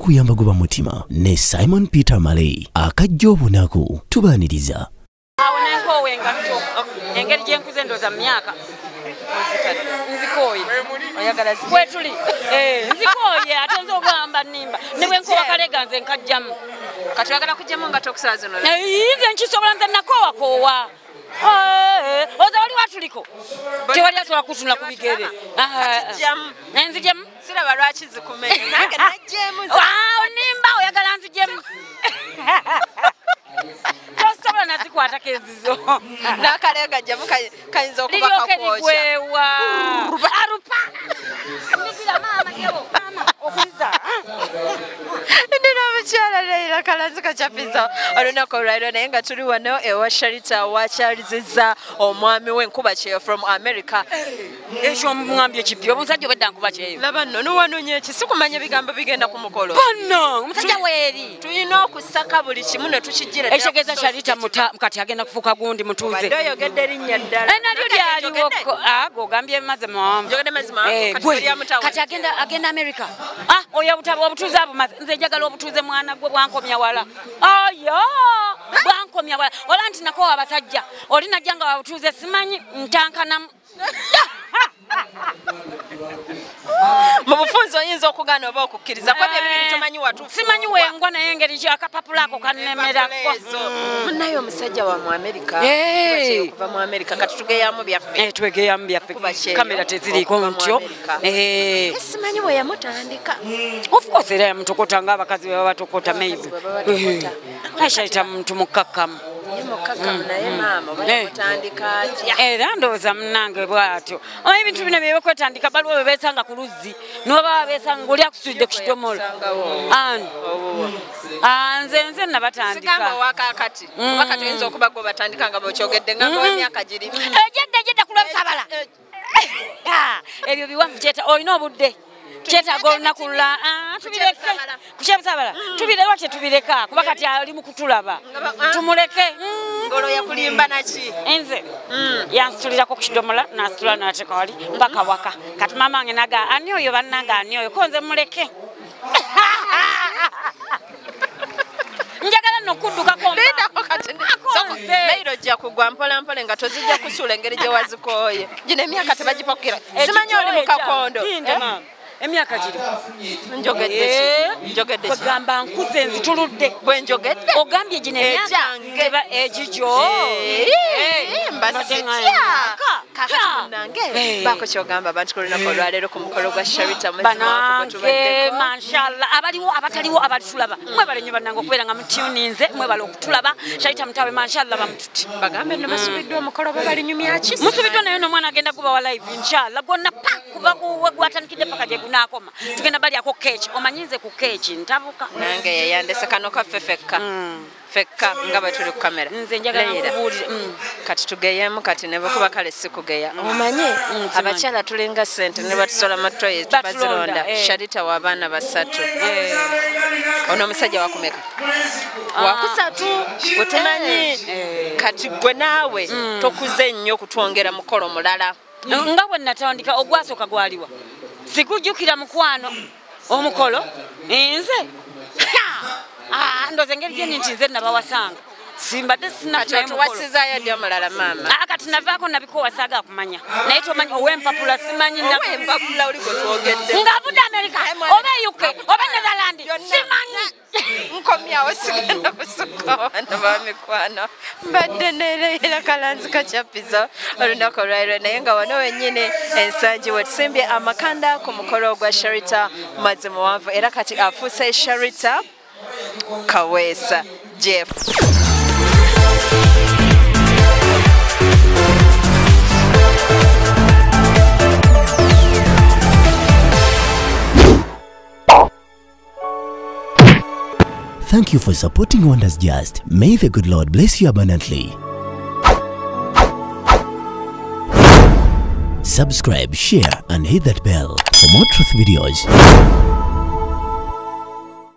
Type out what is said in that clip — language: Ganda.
okuyamba goba mutima ne Simon Peter Malay akajja obunaku tubaaniriza. Awoneko wengato engeri gyenkuze ndoza myaka nzikoye oyagala kwetuli nzikoye ate nzo ogamba nimba ne bwenkowa kalega nze nkajjamu kati oyagala kujjamu nga tokusaa zino nze nkisobola nze nakowa kowa oza wali watuliko tewali asobola kutuna ku bigere nzijemu siraba lwaki zikumenya nange najjemu nimba oyagala nzijemu tosobola nazikwata kezizo nakalega jjamu kayinza okuba kakwoca arupa nibira mama yebo mama okuliza ndina mukyala Leila Kalanzika Chapizo olunaku olwaliro naye nga tuli wano ewa Sharita wakyaliziza omwami w'enkuba kyeyo from America ekyo mwambye kipya omusajja obedda nkuba kyeyo laba nno nuwanonye eki sikumanya bigambo bigenda ku mukolo bano omusajja weeri tulina okusaka buli kimu ne tukijjira ekitegeeza Sharita kati agenda kufuuka gundi mutuuze badde oyogedde erinnya ddala nalyo lyaliwoko gogambye mazima kati agenda America oyo obutuuze abumaze nze njagala obutuuze mwana gwe bwankomya wala aya bwankomya wala ola nti nako abasajja oli najja nga wabutuuze simanyi ntankanamu mu bufunzo oyinza okugaana oba okukkiriza kwebyo bibiri tomanyi watuufu simanyi wengwa naye engeri kyakapapula ako kannemerako munnaye omusajja wa mu America okuva mu America kati tugeyamu byaffe twegeyamu byaffe kamera teziriiko ntyo simanyi bwe yamutandika of course era yamutokota ng'abakazi bwe babatokota maybe Sharita muntu mukkakkamu naye maama bayamutandika atya era ndowooza munnange bw'atyo ebintu bino bye bakwetandika baliwo bwe beesanga ku luzzi noba beesanga ng'oli akusudde ku kidomola nze nabatandika sigamba owakaakati wakati oyinza okuba gwe batandika nga bwekyogedde nga emyaka giri jedda ku lwebisabala ebyo biwafu kyeta olina obudde kyetaaga olunaku lula tubireke kukyebisabala tubireka tetubireka kuba kati ali mu kutulaba tumuleke ngolo yakulimba naki enze yansitulirako ku kidomola nasitula nateeka wali mpaka waka kati mama wange naga ani oyo bannanga ani oyo ko nze muleke njagala nokuddukako Leila ojja kugwa mpolampola nga tozijja kusuula engeri gye wazikooye gino emyaka tebagipakira simanyi oli mu kakondo emyaka giri njogedde kwegamba nkuze nzituludde bwe njogedde ogambye gino emyaka egigyo mbasitya kakati munnange baako kyogamba abantu ku lunaku olwaleero ku mukolo gwa Sharita banange mashallah abaliwo abataliwo abalitulaba mwebale nnyo bannange okubeera nga mutuninze mwebale okutulaba Sharita mutawe mashallah bamututi bagambe nno basubiddwa omukolo gwe balinyumya ki musubiddwa naye n'omwana agenda kuba wa live inshallah gwonna pa kuva gwatandikidde paka gye gunaakoma tugenda balyako keeki omanyinze ku keeki ntabuka nange yeyandese kano kaffe fekka nga bwe tuli ku kamera nze njagala kubuulira kati tugeyemu kati ne bwekuba kale sikugeya omanye abakyala tulinga ssente ne batusola matoyi tubazironda Sharita w'abaana basatu ono omusajja wakumeka wakusatu wetumanyi kati gwe naawe tokuze nnyo okutwongera mukolo mulala nga bwe natandika ogwasooka gwaliwa sikujjukira mukwano omukolo nze ndoze engeri gye nti nze nabawasanga simbadde sinatuwasizaayo ddi omulala maama kati navaako nabikowa saaga kumanya naye tomanyi ow'empapula simanyi empapula oli gwe twogedde ng'avudde America oba UK oba Netherland simanyi nkomyawo sigenda kusukka wana bamikwano mbadde ne Leila Kalanzika Chapizo olunaku olwaliro naye nga wano wennyini ensangi wetusimbye amakanda ku mukolo gwa Sharita mazima wanvu era kati afuuse Sharita Kaweesa Jeff. Thank you for supporting Wonders Just. May the good Lord bless you abundantly. Subscribe, share, and hit that bell for more truth videos.